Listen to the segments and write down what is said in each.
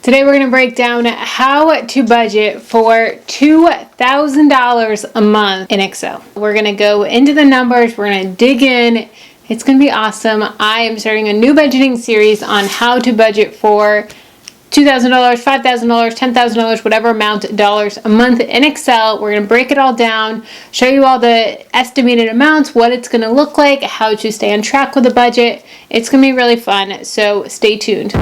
Today we're going to break down how to budget for $2,000 a month in Excel. We're going to go into the numbers, we're going to dig in. It's going to be awesome. I am starting a new budgeting series on how to budget for $2,000, $5,000, $10,000, whatever amount of dollars a month in Excel. We're going to break it all down, show you all the estimated amounts, what it's going to look like, how to stay on track with the budget. It's going to be really fun, so stay tuned.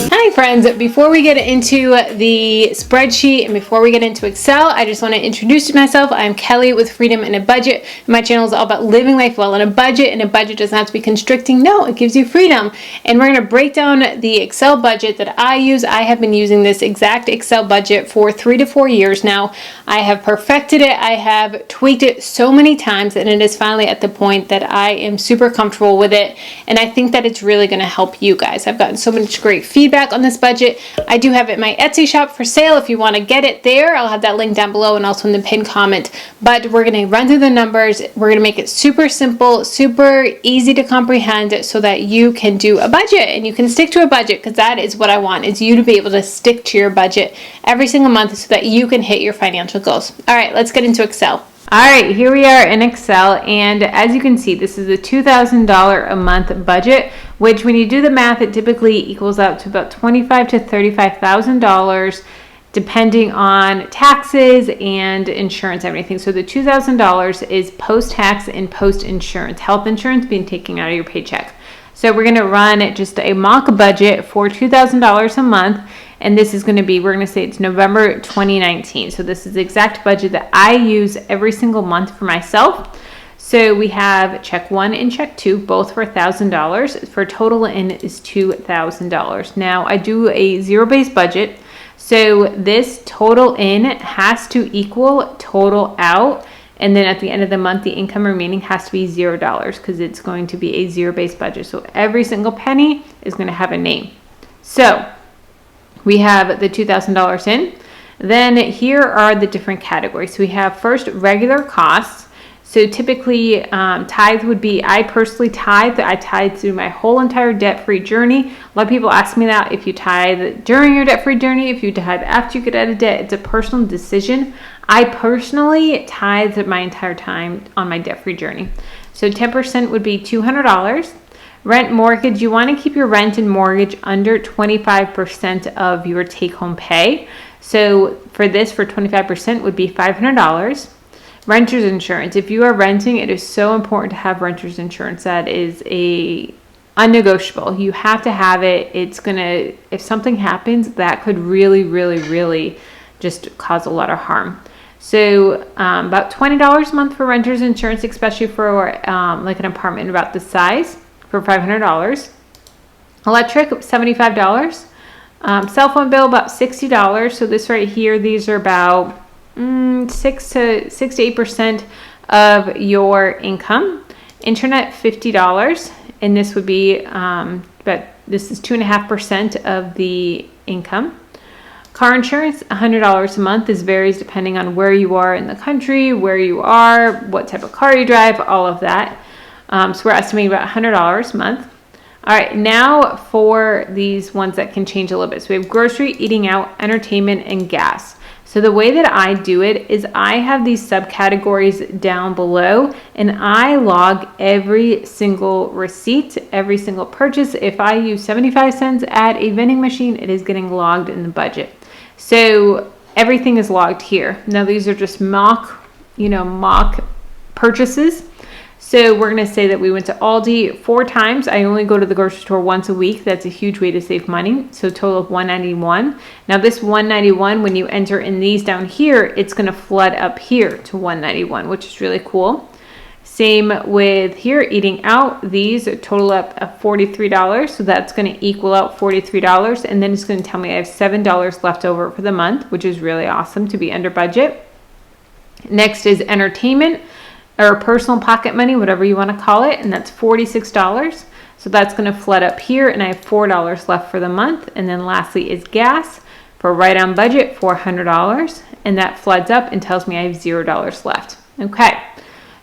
Hi friends, before we get into the spreadsheet and before we get into Excel, I just want to introduce myself. I'm Kelly with Freedom in a Budget. My channel is all about living life well in a budget, and a budget doesn't have to be constricting. No, it gives you freedom. And we're going to break down the Excel budget that I use. I have been using this exact Excel budget for 3 to 4 years now. I have perfected it. I have tweaked it so many times, and it is finally at the point that I am super comfortable with it. And I think that it's really going to help you guys. I've gotten so much great feedback on this budget. I do have it in my Etsy shop for sale if you want to get it there. I'll have that link down below and also in the pinned comment. But we're going to run through the numbers. We're going to make it super simple, super easy to comprehend so that you can do a budget and you can stick to a budget, because that is what I want, is you to be able to stick to your budget every single month so that you can hit your financial goals. All right, let's get into Excel. All right, here we are in Excel, and as you can see, this is a $2,000 a month budget, which when you do the math, it typically equals out to about $25,000 to $35,000, depending on taxes and insurance, everything. So the $2,000 is post-tax and post-insurance, health insurance being taken out of your paycheck. So we're going to run just a mock budget for $2,000 a month. And this is going to be, we're going to say it's November 2019. So this is the exact budget that I use every single month for myself. So we have check 1 and check 2, both for $1,000. For total in is $2,000. Now I do a zero-based budget. So this total in has to equal total out. And then at the end of the month, the income remaining has to be $0 because it's going to be a zero-based budget. So every single penny is going to have a name. So we have the $2,000 in. Then here are the different categories. So we have first regular costs. So typically tithe would be, I personally tithe. I tithe through my whole entire debt-free journey. A lot of people ask me that, if you tithe during your debt-free journey, if you tithe after you get out of debt. It's a personal decision. I personally tithe my entire time on my debt-free journey. So 10% would be $200. Rent, mortgage, you want to keep your rent and mortgage under 25% of your take-home pay. So for this, for 25% would be $500. Renter's insurance. If you are renting, it is so important to have renter's insurance. That is a unnegotiable. You have to have it. It's gonna, if something happens, that could really just cause a lot of harm. So about $20 a month for renter's insurance, especially for like an apartment about this size, for $500. Electric, $75. Cell phone bill, about $60. So this right here, these are about 6 to 8% of your income. Internet, $50, and this would be, but this is 2.5% of the income. Car insurance, $100 a month. This varies depending on where you are in the country, where you are, what type of car you drive, all of that. So we're estimating about $100 a month. All right, now for these ones that can change a little bit. So we have grocery, eating out, entertainment, and gas. So the way that I do it is I have these subcategories down below, and I log every single receipt, every single purchase. If I use 75 cents at a vending machine, it is getting logged in the budget. So everything is logged here. Now these are just mock purchases. So we're going to say that we went to Aldi 4 times. I only go to the grocery store once a week. That's a huge way to save money. So total of $191. Now this $191, when you enter in these down here, it's going to flood up here to $191, which is really cool. Same with here, eating out. These total up at $43. So that's going to equal out $43. And then it's going to tell me I have $7 left over for the month, which is really awesome to be under budget. Next is entertainment, or personal pocket money, whatever you want to call it, and that's $46. So that's going to flood up here, and I have $4 left for the month. And then lastly is gas for right on budget, $400, and that floods up and tells me I have $0 left. Okay,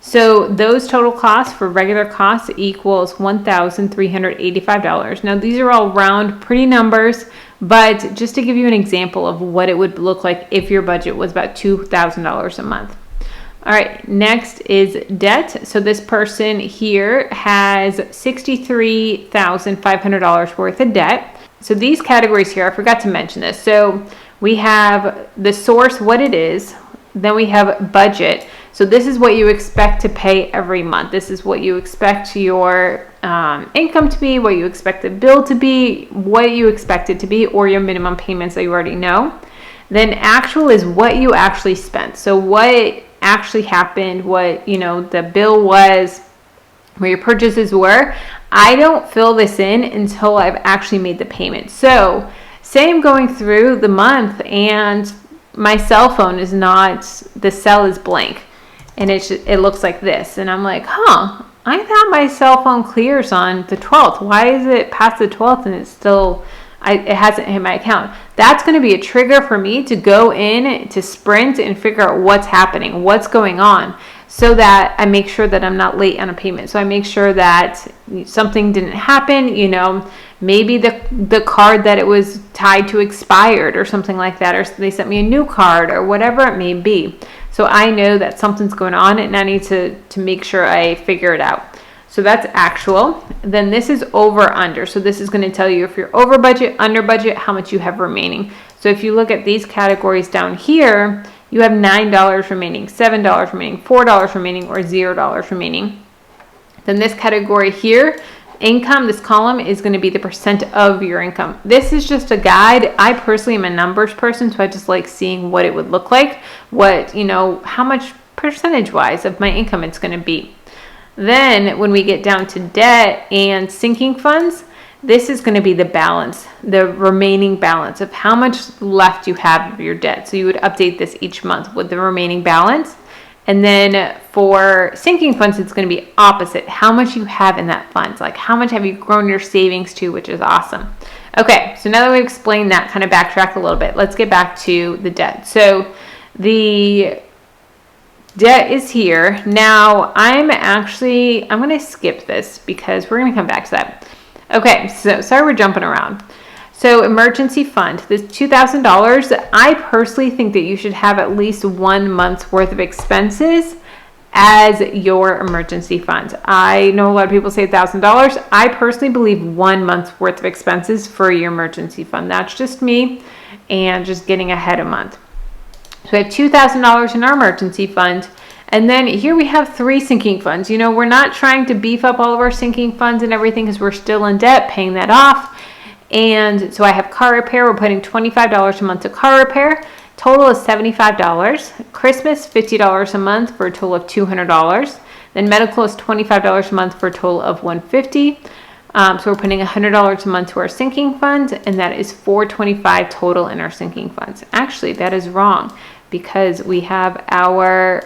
So those total costs for regular costs equals $1,385. Now these are all round pretty numbers, but just to give you an example of what it would look like if your budget was about $2,000 a month. All right, next is debt. So this person here has $63,500 worth of debt. So these categories here, I forgot to mention this. So we have the source, what it is, then we have budget. So this is what you expect to pay every month. This is what you expect your income to be, what you expect the bill to be, what you expect it to be, or your minimum payments that you already know. Then actual is what you actually spent. So what actually happened, what the bill was, where your purchases were. I don't fill this in until I've actually made the payment. So say I'm going through the month and my cell phone is not, the cell is blank and it looks like this, and I'm like, I thought my cell phone clears on the 12th. Why is it past the 12th and it's still, it hasn't hit my account? That's going to be a trigger for me to go in to Sprint and figure out what's happening, what's going on, so that I make sure that I'm not late on a payment. So I make sure that something didn't happen, maybe the card that it was tied to expired or something like that, or they sent me a new card or whatever it may be. So I know that something's going on and I need to make sure I figure it out. So that's actual. Then this is over under. So this is going to tell you if you're over budget, under budget, how much you have remaining. So if you look at these categories down here, you have $9 remaining, $7 remaining, $4 remaining, or $0 remaining. Then this category here, income, this column is going to be the percent of your income. This is just a guide. I personally am a numbers person, so I just like seeing what it would look like, how much percentage-wise of my income it's going to be. Then when we get down to debt and sinking funds, this is going to be the balance, the remaining balance of how much left you have of your debt. So you would update this each month with the remaining balance. And then for sinking funds, it's going to be opposite, how much you have in that fund. Like how much have you grown your savings to, which is awesome. Okay, so now that we've explained that, kind of backtrack a little bit, let's get back to the debt. So the debt is here. Now I'm going to skip this because we're going to come back to that. Okay, so sorry we're jumping around. So emergency fund, this $2,000, I personally think that you should have at least 1 month's worth of expenses as your emergency fund. I know a lot of people say $1,000. I personally believe 1 month's worth of expenses for your emergency fund. That's just me and just getting ahead a month. So we have $2,000 in our emergency fund. And then here we have 3 sinking funds. We're not trying to beef up all of our sinking funds and everything because we're still in debt, paying that off. And so I have car repair. We're putting $25 a month to car repair. Total is $75. Christmas, $50 a month for a total of $200. Then medical is $25 a month for a total of $150. So we're putting $100 a month to our sinking fund, and that is $425 total in our sinking funds. Actually, that is wrong because we have our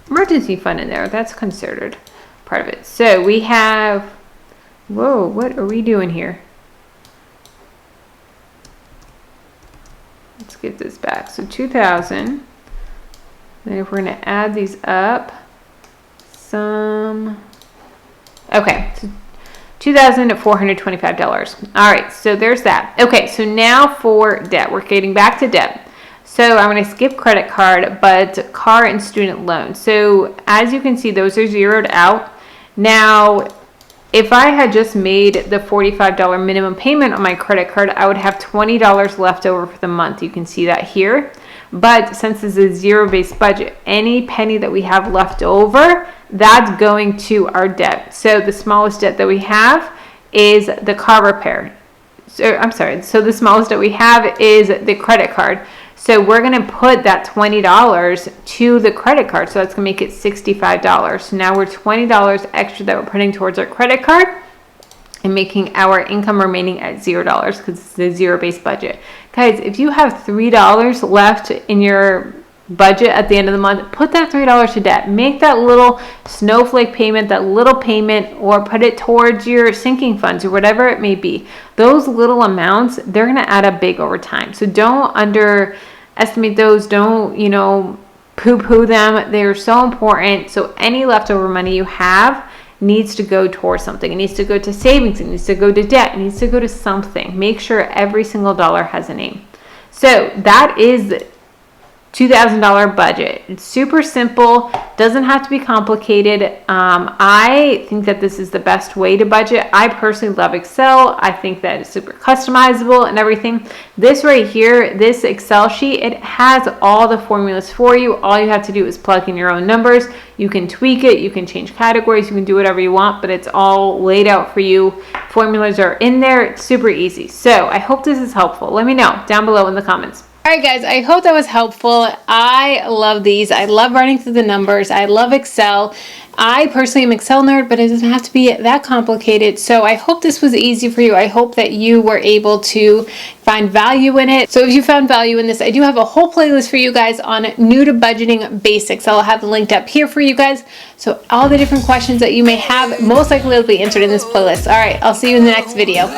emergency fund in there. That's considered part of it. So we have, whoa, what are we doing here? Let's get this back. So 2,000. Then if we're going to add these up, okay, so $2,425. All right, so there's that. Okay, so now for debt. We're getting back to debt. So I'm going to skip credit card, but car and student loan. So as you can see, those are zeroed out. Now, if I had just made the $45 minimum payment on my credit card, I would have $20 left over for the month. You can see that here. But since this is a zero-based budget, any penny that we have left over, that's going to our debt. So the smallest debt that we have is the car repair. So the smallest debt we have is the credit card. So we're going to put that $20 to the credit card. So that's going to make it $65. So now we're $20 extra that we're putting towards our credit card and making our income remaining at $0 because it's a zero-based budget. Guys, if you have $3 left in your budget at the end of the month, put that $3 to debt. Make that little snowflake payment, that little payment, or put it towards your sinking funds or whatever it may be. Those little amounts, they're going to add up big over time. So don't underestimate those. Don't, poo-poo them. They're so important. So any leftover money you have needs to go towards something. It needs to go to savings. It needs to go to debt. It needs to go to something. Make sure every single dollar has a name. So that is $2,000 budget. It's super simple, doesn't have to be complicated. I think that this is the best way to budget. I personally love Excel. I think that it's super customizable and everything. This right here, this Excel sheet, it has all the formulas for you. All you have to do is plug in your own numbers. You can tweak it, you can change categories, you can do whatever you want, but it's all laid out for you. Formulas are in there. It's super easy. So I hope this is helpful. Let me know down below in the comments. All right, guys, I hope that was helpful. I love these. I love running through the numbers. I love Excel. I personally am Excel nerd, but it doesn't have to be that complicated. So I hope this was easy for you. I hope that you were able to find value in it. So if you found value in this, I do have a whole playlist for you guys on new to budgeting basics. I'll have it linked up here for you guys. So all the different questions that you may have most likely will be answered in this playlist. All right, I'll see you in the next video.